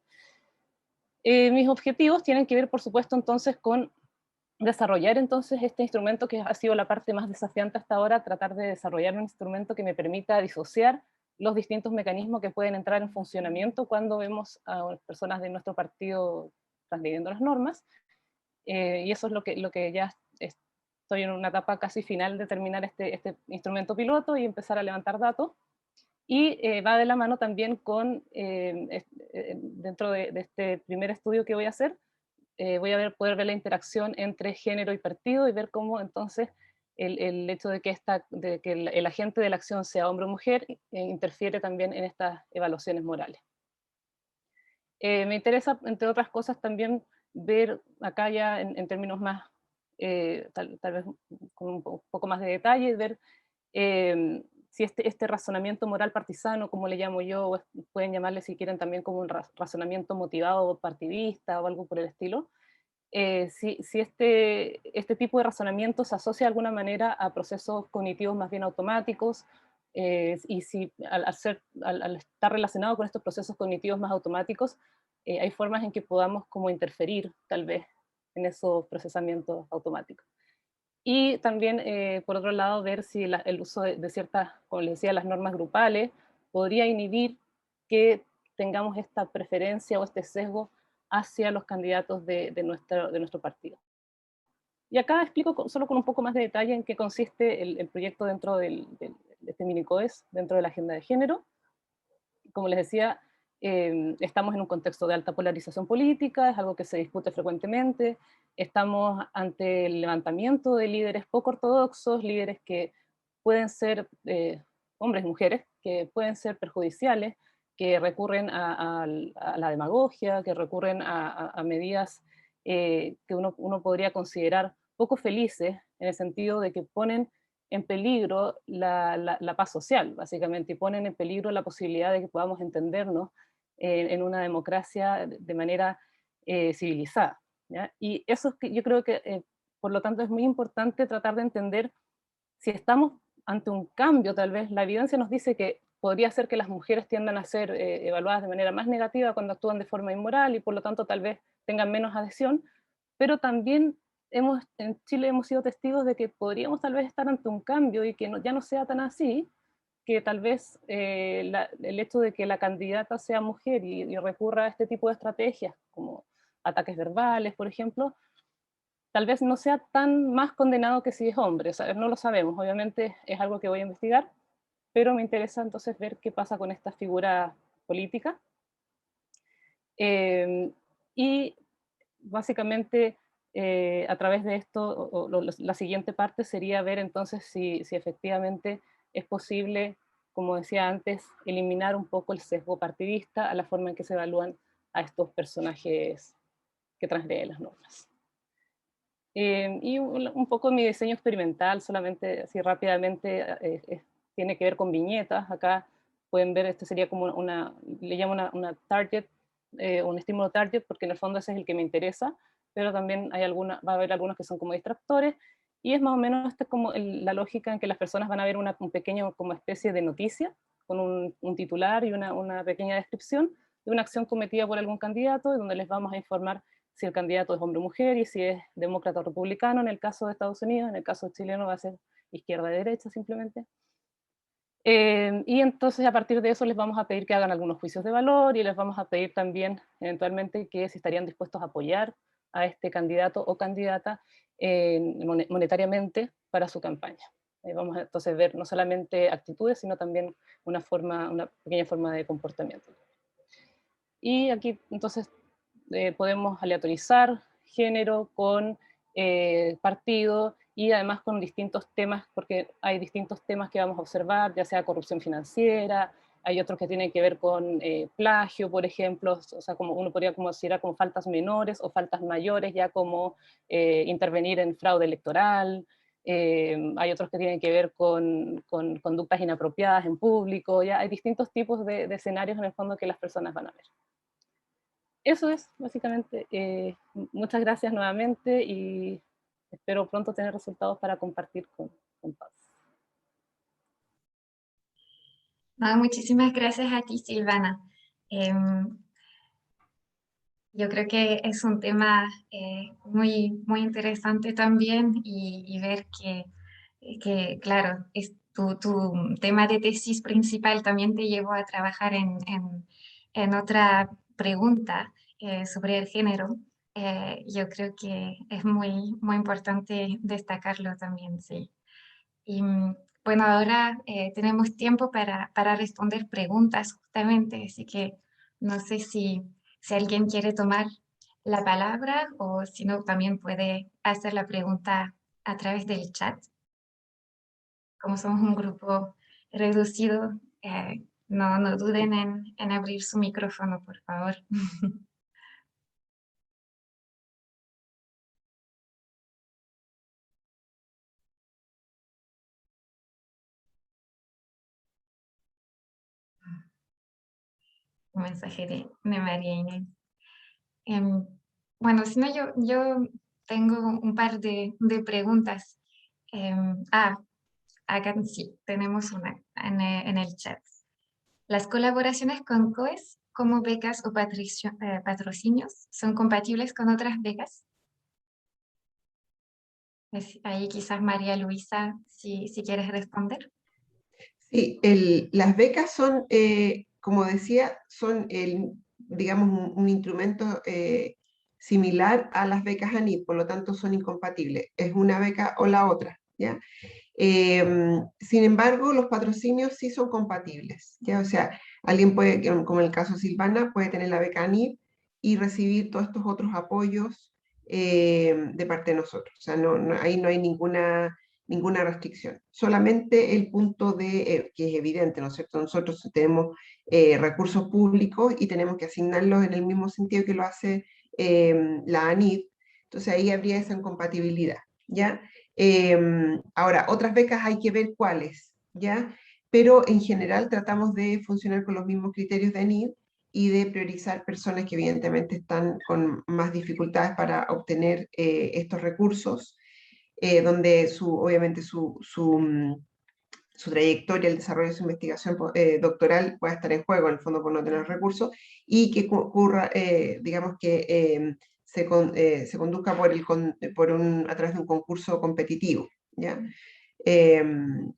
Mis objetivos tienen que ver, por supuesto, entonces con desarrollar entonces este instrumento que ha sido la parte más desafiante hasta ahora, tratar de desarrollar un instrumento que me permita disociar los distintos mecanismos que pueden entrar en funcionamiento cuando vemos a personas de nuestro partido transgrediendo las normas, y eso es lo que ya estoy en una etapa casi final de terminar este instrumento piloto y empezar a levantar datos. Y va de la mano también con, dentro de este primer estudio que voy a hacer, voy a poder ver la interacción entre género y partido y ver cómo entonces el hecho de que el agente de la acción sea hombre o mujer interfiere también en estas evaluaciones morales. Me interesa, entre otras cosas, también ver acá ya en términos más, tal vez con un poco más de detalle, ver si este razonamiento moral partisano, como le llamo yo, o pueden llamarle si quieren también como un razonamiento motivado partidista o algo por el estilo, si este tipo de razonamiento se asocia de alguna manera a procesos cognitivos más bien automáticos, y si al estar relacionado con estos procesos cognitivos más automáticos, hay formas en que podamos como interferir tal vez en esos procesamientos automáticos. Y también, por otro lado, ver si el uso de ciertas, como les decía, las normas grupales podría inhibir que tengamos esta preferencia o este sesgo hacia los candidatos de nuestro partido. Y acá explico solo con un poco más de detalle en qué consiste el proyecto dentro de este mini-COES, dentro de la agenda de género. Como les decía, estamos en un contexto de alta polarización política, es algo que se discute frecuentemente, estamos ante el levantamiento de líderes poco ortodoxos, líderes que pueden ser hombres y mujeres, que pueden ser perjudiciales, que recurren a la demagogia, que recurren a medidas que uno podría considerar poco felices, en el sentido de que ponen en peligro la paz social, básicamente, y ponen en peligro la posibilidad de que podamos entendernos en una democracia de manera civilizada, ¿ya? Y eso es que yo creo que, por lo tanto, es muy importante tratar de entender si estamos ante un cambio. Tal vez la evidencia nos dice que podría ser que las mujeres tiendan a ser evaluadas de manera más negativa cuando actúan de forma inmoral y por lo tanto tal vez tengan menos adhesión, pero también en Chile hemos sido testigos de que podríamos tal vez estar ante un cambio y que ya no sea tan así, que tal vez el hecho de que la candidata sea mujer y recurra a este tipo de estrategias como ataques verbales, por ejemplo, tal vez no sea tan más condenado que si es hombre. O sea, no lo sabemos, obviamente es algo que voy a investigar, pero me interesa entonces ver qué pasa con esta figura política. Y básicamente a través de esto, la siguiente parte sería ver entonces si efectivamente es posible, como decía antes, eliminar un poco el sesgo partidista a la forma en que se evalúan a estos personajes que transgreden las normas. Y un poco mi diseño experimental, solamente así rápidamente, tiene que ver con viñetas. Acá pueden ver, este sería como le llamo una target, un estímulo target, porque en el fondo ese es el que me interesa, pero también va a haber algunos que son como distractores, y es más o menos como la lógica en que las personas van a ver un pequeño como especie de noticia, con un titular y una pequeña descripción de una acción cometida por algún candidato, y donde les vamos a informar si el candidato es hombre o mujer, y si es demócrata o republicano en el caso de Estados Unidos. En el caso chileno va a ser izquierda y derecha simplemente. Y entonces a partir de eso les vamos a pedir que hagan algunos juicios de valor, y les vamos a pedir también eventualmente que si estarían dispuestos a apoyar a este candidato o candidata monetariamente para su campaña. Vamos a entonces ver no solamente actitudes, sino también una pequeña forma de comportamiento. Y aquí entonces podemos aleatorizar género con partido, y además con distintos temas, porque hay distintos temas que vamos a observar, ya sea corrupción financiera, hay otros que tienen que ver con plagio, por ejemplo, o sea, como uno podría considerar como faltas menores o faltas mayores, ya como intervenir en fraude electoral. Hay otros que tienen que ver con conductas inapropiadas en público. Ya hay distintos tipos de escenarios en el fondo que las personas van a ver. Eso es, básicamente. Muchas gracias nuevamente y espero pronto tener resultados para compartir con todos. Muchísimas gracias a ti, Silvana. Yo creo que es un tema muy, muy interesante también, y ver que claro, tu tema de tesis principal también te llevó a trabajar en otra pregunta sobre el género. Yo creo que es muy, muy importante destacarlo también, sí. Y bueno, ahora tenemos tiempo para responder preguntas justamente, así que no sé si alguien quiere tomar la palabra, o si no, también puede hacer la pregunta a través del chat. Como somos un grupo reducido, no duden en abrir su micrófono, por favor. Un mensaje de María Inés. Em, bueno, si no, yo tengo un par de preguntas. Acá sí, tenemos una en el chat. ¿Las colaboraciones con COES cómo becas o patrocinios son compatibles con otras becas? Ahí quizás María Luisa, si quieres responder. Sí, las becas son, como decía, son digamos, un instrumento similar a las becas ANID, por lo tanto son incompatibles. Es una beca o la otra, ¿ya? Sin embargo, los patrocinios sí son compatibles, ¿ya? O sea, alguien puede, como en el caso de Silvana, puede tener la beca ANID y recibir todos estos otros apoyos de parte de nosotros. O sea, ahí no hay ninguna restricción. Solamente el punto que es evidente, ¿no es cierto? Nosotros tenemos recursos públicos y tenemos que asignarlos en el mismo sentido que lo hace la ANID, entonces ahí habría esa incompatibilidad, ¿ya? Ahora, otras becas hay que ver cuáles, ¿ya? Pero en general tratamos de funcionar con los mismos criterios de ANID y de priorizar personas que evidentemente están con más dificultades para obtener estos recursos, donde obviamente su trayectoria, el desarrollo de su investigación doctoral pueda estar en juego, en el fondo por no tener recursos, y que ocurra, digamos que se conduzca a través de un concurso competitivo, ¿ya?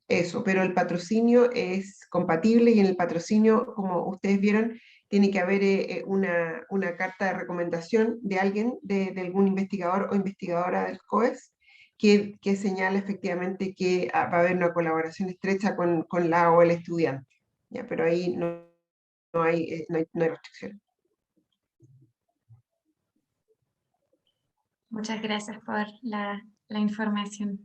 Eso, pero el patrocinio es compatible y en el patrocinio, como ustedes vieron, tiene que haber una carta de recomendación de alguien, de algún investigador o investigadora del COES, que señala efectivamente que va a haber una colaboración estrecha con la o el estudiante, ¿ya? Pero ahí no hay restricción. Muchas gracias por la información.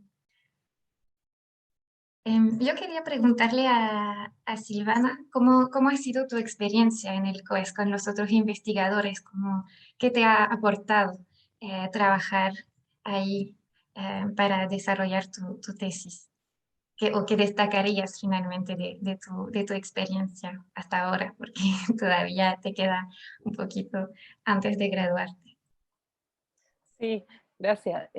Yo quería preguntarle a Silvana, ¿cómo ha sido tu experiencia en el COES con los otros investigadores? ¿Qué te ha aportado trabajar ahí para desarrollar tu tesis? ¿O qué destacarías finalmente de tu experiencia hasta ahora? Porque todavía te queda un poquito antes de graduarte. Sí, gracias.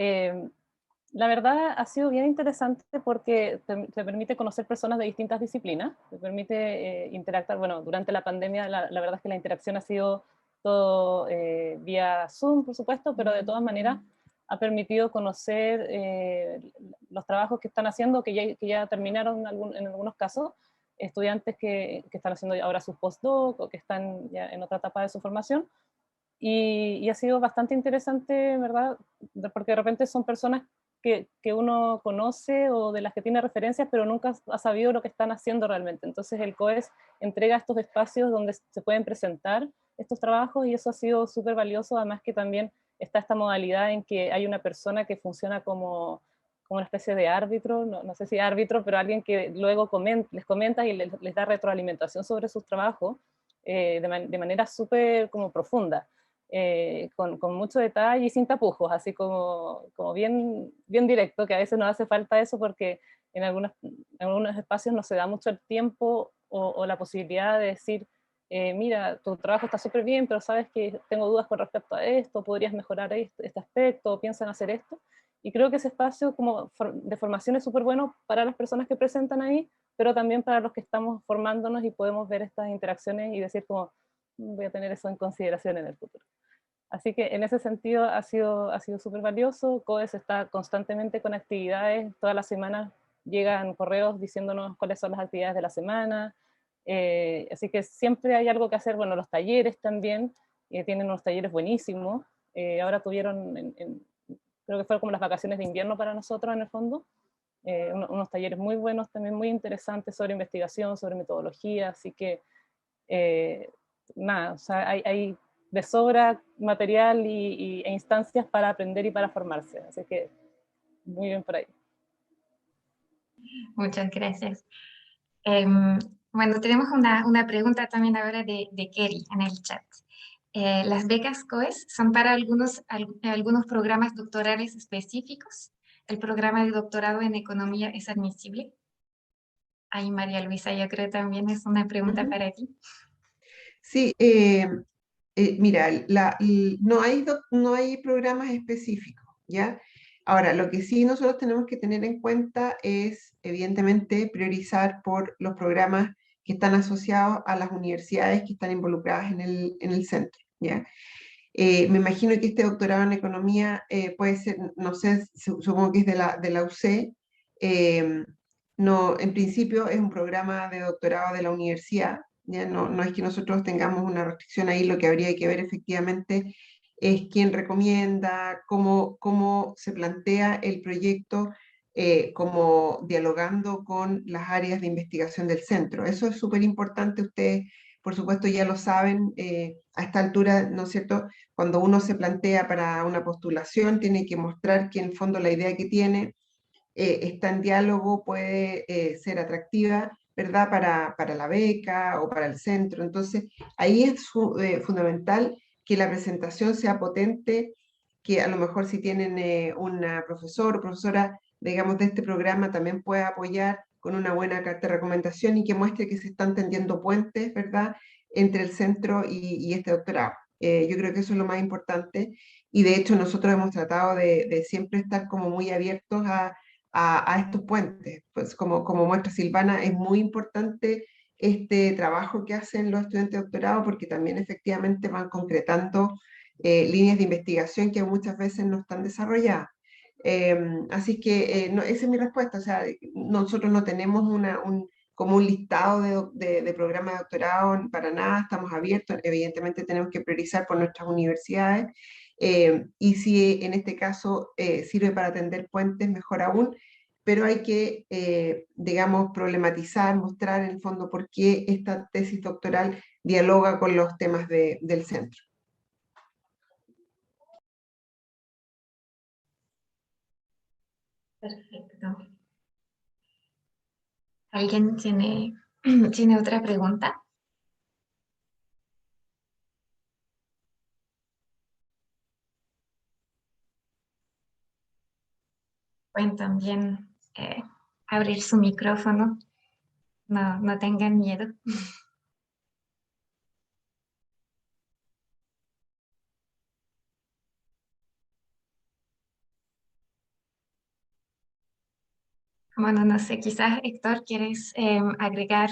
La verdad ha sido bien interesante porque te permite conocer personas de distintas disciplinas, te permite interactuar. Bueno, durante la pandemia la verdad es que la interacción ha sido todo vía Zoom, por supuesto, pero de todas maneras ha permitido conocer los trabajos que están haciendo, que ya terminaron en algunos casos, estudiantes que están haciendo ahora sus postdoc o que están ya en otra etapa de su formación. Y ha sido bastante interesante, ¿verdad? Porque de repente son personas que uno conoce o de las que tiene referencias, pero nunca ha sabido lo que están haciendo realmente. Entonces el COES entrega estos espacios donde se pueden presentar estos trabajos y eso ha sido súper valioso, además que también está esta modalidad en que hay una persona que funciona como una especie de árbitro, no sé si árbitro, pero alguien que luego les comenta y les da retroalimentación sobre sus trabajos de manera súper como profunda. Con mucho detalle y sin tapujos, así como bien directo, que a veces no hace falta eso porque en algunos espacios no se da mucho el tiempo o la posibilidad de decir, mira, tu trabajo está súper bien, pero sabes que tengo dudas con respecto a esto, podrías mejorar este aspecto, piensan hacer esto. Y creo que ese espacio como de formación es súper bueno para las personas que presentan ahí, pero también para los que estamos formándonos y podemos ver estas interacciones y decir como, voy a tener eso en consideración en el futuro. Así que en ese sentido ha sido súper valioso. COES está constantemente con actividades, todas las semanas llegan correos diciéndonos cuáles son las actividades de la semana, así que siempre hay algo que hacer. Bueno, los talleres también, tienen unos talleres buenísimos, ahora tuvieron, creo que fueron como las vacaciones de invierno para nosotros en el fondo, unos talleres muy buenos, también muy interesantes sobre investigación, sobre metodología, así que nada, o sea, hay de sobra material e instancias para aprender y para formarse, así que muy bien por ahí. Muchas gracias. Bueno, tenemos una pregunta también ahora de Kerry en el chat. ¿Las becas COES son para algunos programas doctorales específicos? ¿El programa de doctorado en economía es admisible? Ahí, María Luisa, yo creo también es una pregunta para ti. Sí, mira, no hay programas específicos, ¿ya? Ahora, lo que sí nosotros tenemos que tener en cuenta es, evidentemente, priorizar por los programas que están asociados a las universidades que están involucradas en el centro, ¿ya? Me imagino que este doctorado en economía puede ser, no sé, supongo que es de la UC. No, en principio es un programa de doctorado de la universidad, ya no, no es que nosotros tengamos una restricción ahí, lo que habría que ver efectivamente es quién recomienda, cómo se plantea el proyecto, como dialogando con las áreas de investigación del centro. Eso es súper importante, ustedes por supuesto ya lo saben, a esta altura, ¿no es cierto? Cuando uno se plantea para una postulación, tiene que mostrar que en el fondo la idea que tiene está en diálogo, puede ser atractiva, ¿verdad? Para la beca o para el centro. Entonces, ahí es fundamental que la presentación sea potente, que a lo mejor si tienen una profesor o profesora, digamos, de este programa, también pueda apoyar con una buena carta de recomendación y que muestre que se están tendiendo puentes, ¿verdad?, entre el centro y este doctorado. Yo creo que eso es lo más importante y de hecho nosotros hemos tratado de siempre estar como muy abiertos a estos puentes. Pues como muestra Silvana, es muy importante este trabajo que hacen los estudiantes de doctorado porque también efectivamente van concretando líneas de investigación que muchas veces no están desarrolladas. Así que esa es mi respuesta. O sea, nosotros no tenemos como un listado de programas de doctorado para nada, estamos abiertos, evidentemente tenemos que priorizar por nuestras universidades, y si en este caso sirve para atender puentes, mejor aún, pero hay que, digamos, problematizar, mostrar en el fondo por qué esta tesis doctoral dialoga con los temas del centro. Perfecto. ¿Alguien tiene otra pregunta? Pueden también abrir su micrófono, no tengan miedo. Bueno, no sé, quizás Héctor, ¿quieres agregar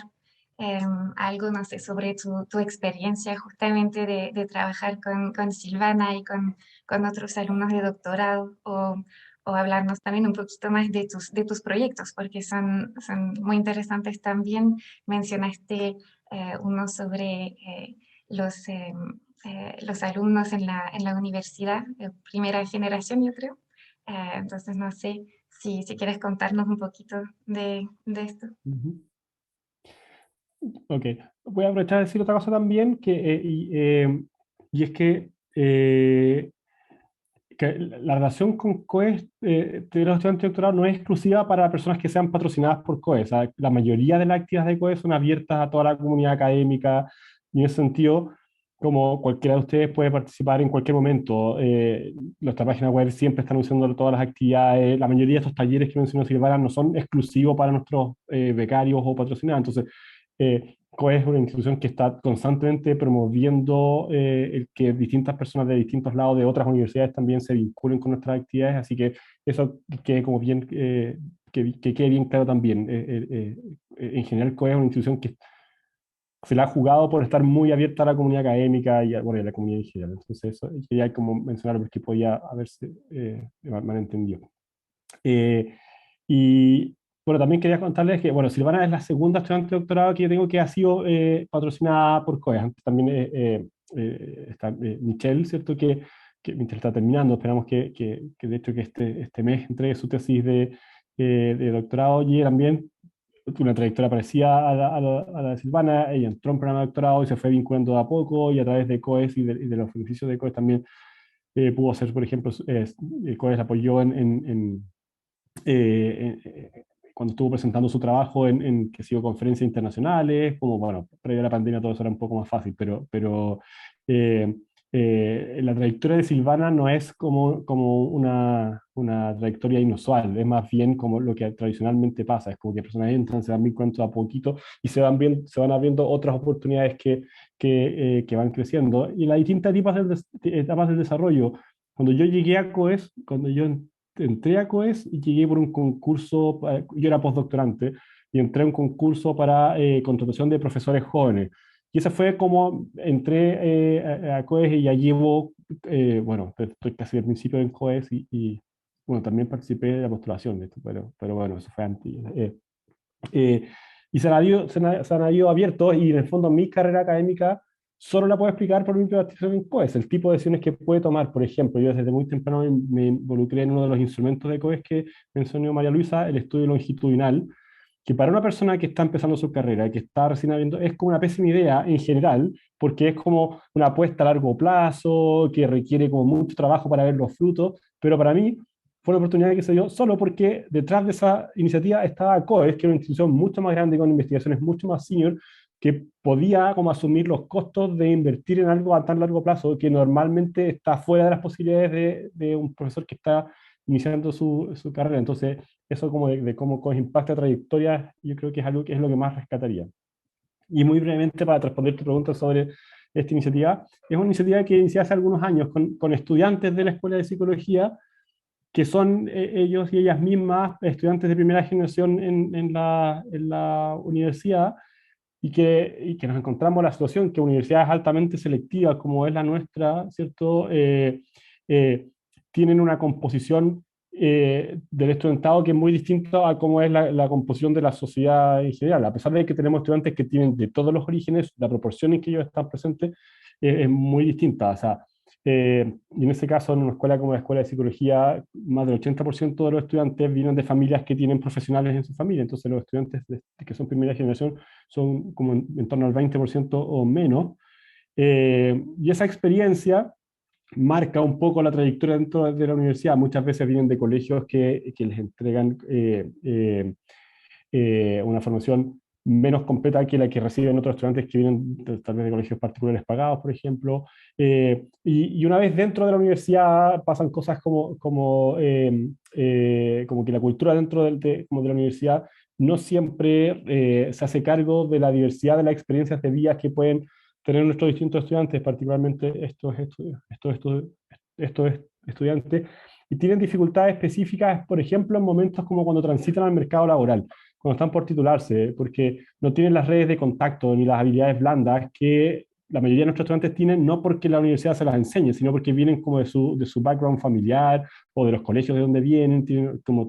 algo, no sé, sobre tu experiencia justamente de trabajar con Silvana y con otros alumnos de doctorado o hablarnos también un poquito más de tus proyectos, porque son muy interesantes también. Mencionaste uno sobre los alumnos en la universidad, primera generación, yo creo. Entonces, no sé si quieres contarnos un poquito de esto. Ok, voy a aprovechar de decir otra cosa también, y es que la relación con COES de los estudiantes de doctorado no es exclusiva para personas que sean patrocinadas por COES. O sea, la mayoría de las actividades de COES son abiertas a toda la comunidad académica, y en ese sentido, como cualquiera de ustedes puede participar en cualquier momento. Nuestra página web siempre está anunciando todas las actividades. La mayoría de estos talleres que mencionó Silvana no son exclusivos para nuestros becarios o patrocinados. Entonces, COE es una institución que está constantemente promoviendo el que distintas personas de distintos lados de otras universidades también se vinculen con nuestras actividades, así que eso quede como bien, que quede bien claro también. En general, COE es una institución que se la ha jugado por estar muy abierta a la comunidad académica y bueno, a la comunidad en general. Entonces, eso quería como mencionarlo porque podía haberse malentendido. Y bueno, también quería contarles que, bueno, Silvana es la segunda estudiante de doctorado que yo tengo que ha sido patrocinada por COES. Antes también está Michelle, ¿cierto? Que Michelle está terminando. Esperamos que de hecho que este mes entregue su tesis de doctorado y también una trayectoria parecida a la de Silvana. Ella entró en programa de doctorado y se fue vinculando de a poco y a través de COES y de los beneficios de COES también pudo hacer, por ejemplo, COES apoyó cuando estuvo presentando su trabajo en que sido conferencias internacionales, como bueno, previo a la pandemia todo eso era un poco más fácil, pero eh, la trayectoria de Silvana no es como una trayectoria inusual, es más bien como lo que tradicionalmente pasa, es como que personas entran, se van vinculando a poquito y se van abriendo otras oportunidades que van creciendo. Y las distintas etapas del desarrollo, cuando yo llegué a COES, cuando yo entré a COES y llegué por un concurso, yo era postdoctorante, y entré a un concurso para contratación de profesores jóvenes. Y ese fue como entré a COES y ya llevo, bueno, estoy casi al principio en COES bueno, también participé de la postulación de esto, pero bueno, eso fue antes. Eh, y se han ido abiertos y en el fondo mi carrera académica solo la puedo explicar por mi participación en COES, el tipo de decisiones que puede tomar. Por ejemplo, yo desde muy temprano me involucré en uno de los instrumentos de COES que mencionó María Luisa, el estudio longitudinal, que para una persona que está empezando su carrera, que está recién abriendo, es como una pésima idea en general, porque es como una apuesta a largo plazo, que requiere como mucho trabajo para ver los frutos, pero para mí fue una oportunidad que se dio solo porque detrás de esa iniciativa estaba COES, que era una institución mucho más grande, con investigaciones mucho más senior, que podía como asumir los costos de invertir en algo a tan largo plazo, que normalmente está fuera de las posibilidades de un profesor que está iniciando su carrera. Entonces, eso como de cómo COES impacta trayectorias, yo creo que es algo que es lo que más rescataría. Y muy brevemente, para responder tu pregunta sobre esta iniciativa, es una iniciativa que inicié hace algunos años con estudiantes de la Escuela de Psicología, que son ellos y ellas mismas estudiantes de primera generación en la universidad, y que nos encontramos en la situación que universidades altamente selectivas, como es la nuestra, ¿cierto? Eh, Tienen una composición del estudiantado que es muy distinta a cómo es la composición de la sociedad en general. A pesar de que tenemos estudiantes que tienen de todos los orígenes, la proporción en que ellos están presentes es muy distinta. O sea, y en ese caso, en una escuela como la Escuela de Psicología, más del 80% de los estudiantes vienen de familias que tienen profesionales en su familia. Entonces, los estudiantes que son primera generación son como en torno al 20% o menos. Y esa experiencia marca un poco la trayectoria dentro de la universidad. Muchas veces vienen de colegios que les entregan una formación menos completa que la que reciben otros estudiantes que vienen tal vez de colegios particulares pagados, por ejemplo. Y una vez dentro de la universidad pasan cosas como que la cultura dentro como de la universidad no siempre se hace cargo de la diversidad de las experiencias de vida que pueden tener nuestros distintos estudiantes, particularmente estos estudiantes, y tienen dificultades específicas, por ejemplo, en momentos como cuando transitan al mercado laboral, cuando están por titularse, porque no tienen las redes de contacto ni las habilidades blandas que la mayoría de nuestros estudiantes tienen, no porque la universidad se las enseñe, sino porque vienen como de su background familiar o de los colegios de donde vienen, tienen como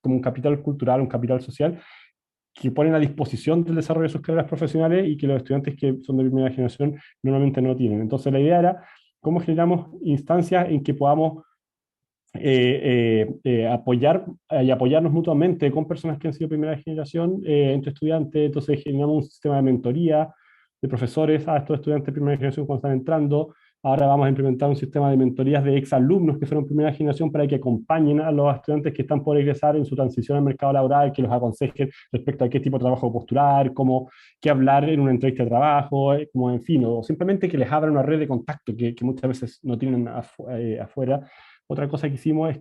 un capital cultural, un capital social, que ponen a disposición del desarrollo de sus carreras profesionales y que los estudiantes que son de primera generación normalmente no tienen. Entonces la idea era cómo generamos instancias en que podamos apoyar y apoyarnos mutuamente con personas que han sido primera generación entre estudiantes. Entonces generamos un sistema de mentoría de profesores a estos estudiantes de primera generación cuando están entrando. Ahora vamos a implementar un sistema de mentorías de exalumnos que fueron primera generación para que acompañen a los estudiantes que están por egresar en su transición al mercado laboral, que los aconsejen respecto a qué tipo de trabajo postular, qué hablar en una entrevista de trabajo, como en fin, o simplemente que les abran una red de contacto que muchas veces no tienen afuera. Otra cosa que hicimos es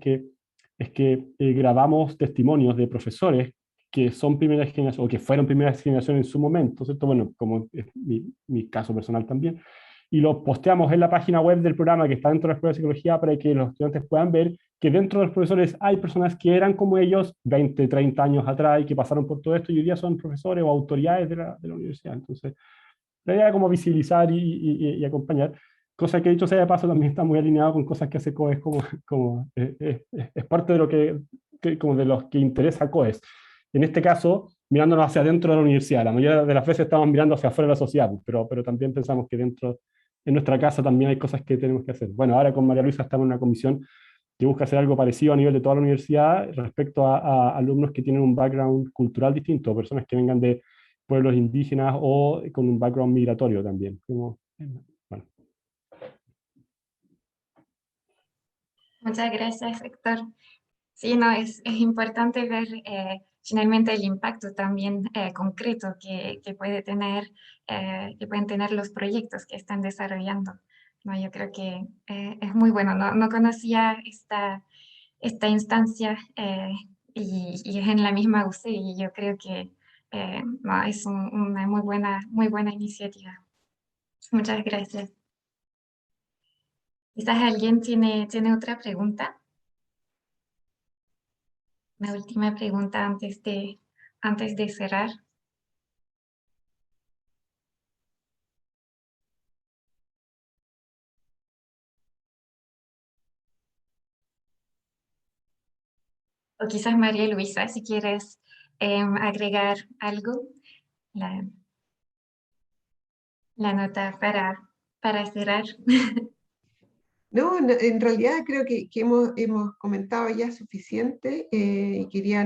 que grabamos testimonios de profesores que son primera generación o que fueron primera generación en su momento, ¿cierto? Bueno, como es mi caso personal también, y los posteamos en la página web del programa que está dentro de la Escuela de Psicología para que los estudiantes puedan ver que dentro de los profesores hay personas que eran como ellos 20, 30 años atrás y que pasaron por todo esto y hoy día son profesores o autoridades de la universidad. Entonces, la idea es como visibilizar y acompañar. Cosa que dicho sea de paso también está muy alineado con cosas que hace COES, es parte de lo como de los que interesa COES. En este caso, mirándonos hacia adentro de la universidad. La mayoría de las veces estamos mirando hacia afuera de la sociedad, pero también pensamos que dentro, en nuestra casa también hay cosas que tenemos que hacer. Bueno, ahora con María Luisa estamos en una comisión que busca hacer algo parecido a nivel de toda la universidad respecto a alumnos que tienen un background cultural distinto, personas que vengan de pueblos indígenas o con un background migratorio también. Bueno. Muchas gracias, Héctor. Sí, no, es importante ver finalmente el impacto también concreto que que pueden tener los proyectos que están desarrollando. No, yo creo que es muy bueno. No conocía esta instancia y es en la misma UC y yo creo que no, es una muy buena iniciativa. Muchas gracias. Quizás alguien tiene otra pregunta. Una última pregunta antes de antes de cerrar. O quizás María Luisa, si quieres agregar algo, la, la nota para cerrar. No, en realidad creo que hemos comentado ya suficiente y quería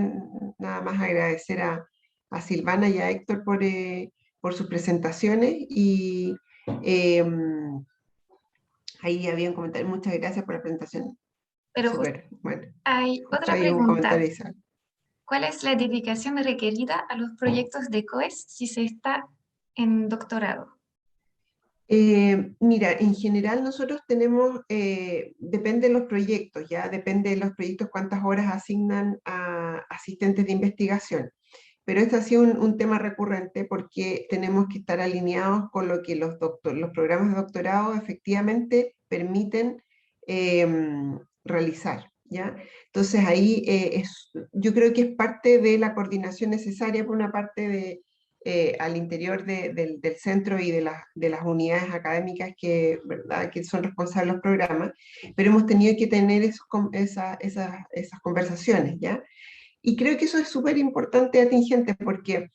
nada más agradecer a Silvana y a Héctor por sus presentaciones y em, ahí había un comentario, muchas gracias por la presentación, Pero súper bueno. hay Justo otra hay un pregunta. comentario, Isabel. ¿Cuál es la dedicación requerida a los proyectos de COES si se está en doctorado? Mira, en general nosotros tenemos, depende de los proyectos, ya depende de los proyectos cuántas horas asignan a asistentes de investigación. Pero este ha sido un tema recurrente porque tenemos que estar alineados con lo que los programas de doctorado efectivamente permiten realizar, ¿ya? Entonces ahí yo creo que es parte de la coordinación necesaria por una parte al interior del centro y de las unidades académicas ¿verdad? Que son responsables de los programas, pero hemos tenido que tener esas conversaciones, ¿ya? Y creo que eso es súper importante y atingente porque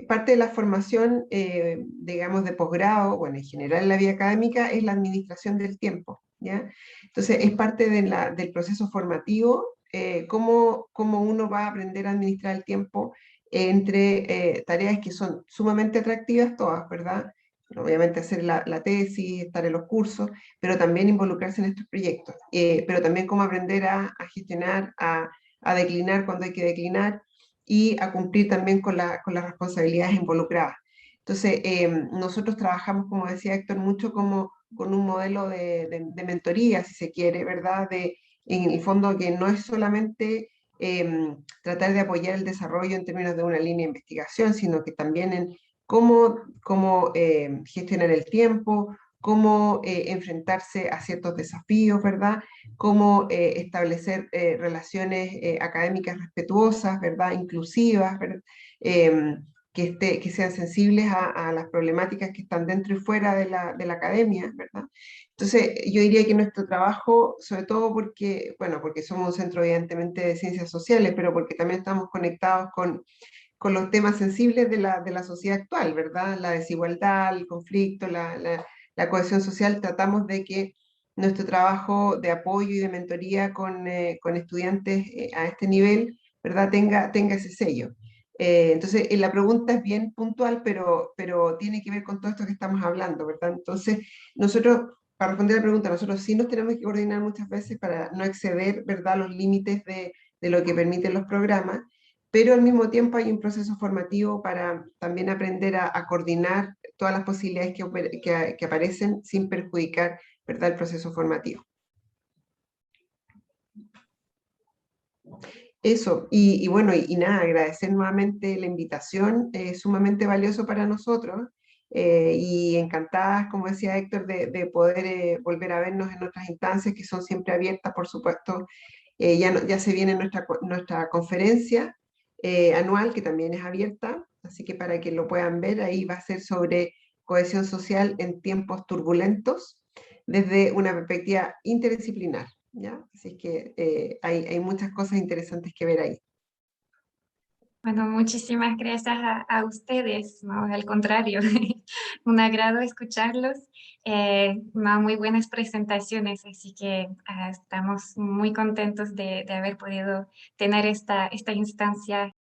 parte de la formación, digamos, de posgrado, bueno, en general en la vida académica, es la administración del tiempo, ¿ya? Entonces, es parte del proceso formativo, cómo uno va a aprender a administrar el tiempo entre tareas que son sumamente atractivas todas, ¿verdad? Obviamente hacer la tesis, estar en los cursos, pero también involucrarse en estos proyectos, pero también cómo aprender a gestionar, a declinar cuando hay que declinar y a cumplir también con las responsabilidades involucradas. Entonces, nosotros trabajamos, como decía Héctor, mucho como con un modelo de mentoría, si se quiere, ¿verdad? En el fondo que no es solamente tratar de apoyar el desarrollo en términos de una línea de investigación, sino que también en cómo gestionar el tiempo, cómo enfrentarse a ciertos desafíos, ¿verdad? Cómo establecer relaciones académicas respetuosas, ¿verdad? Inclusivas, ¿verdad? Que sean sensibles a las problemáticas que están dentro y fuera de la academia, ¿verdad? Entonces, yo diría que nuestro trabajo, sobre todo porque, bueno, porque somos un centro evidentemente de ciencias sociales, pero porque también estamos conectados con los temas sensibles de la sociedad actual, ¿verdad? La desigualdad, el conflicto, la cohesión social, tratamos de que nuestro trabajo de apoyo y de mentoría con estudiantes a este nivel, ¿verdad? Tenga ese sello. Entonces, la pregunta es bien puntual, pero tiene que ver con todo esto que estamos hablando, ¿verdad? Entonces, nosotros, para responder la pregunta, nosotros sí nos tenemos que coordinar muchas veces para no exceder, ¿verdad?, los límites de lo que permiten los programas, pero al mismo tiempo hay un proceso formativo para también aprender a coordinar todas las posibilidades que aparecen sin perjudicar, ¿verdad?, el proceso formativo. Eso, y bueno, y nada, agradecer nuevamente la invitación, es sumamente valioso para nosotros y encantadas, como decía Héctor, de poder volver a vernos en otras instancias que son siempre abiertas, por supuesto. Ya se viene nuestra conferencia anual, que también es abierta, así que para que lo puedan ver, ahí va a ser sobre cohesión social en tiempos turbulentos, desde una perspectiva interdisciplinar, ¿ya? Así que hay muchas cosas interesantes que ver ahí. Bueno, muchísimas gracias a ustedes, ¿no? Al contrario, un agrado escucharlos, no, muy buenas presentaciones, así que estamos muy contentos de haber podido tener esta instancia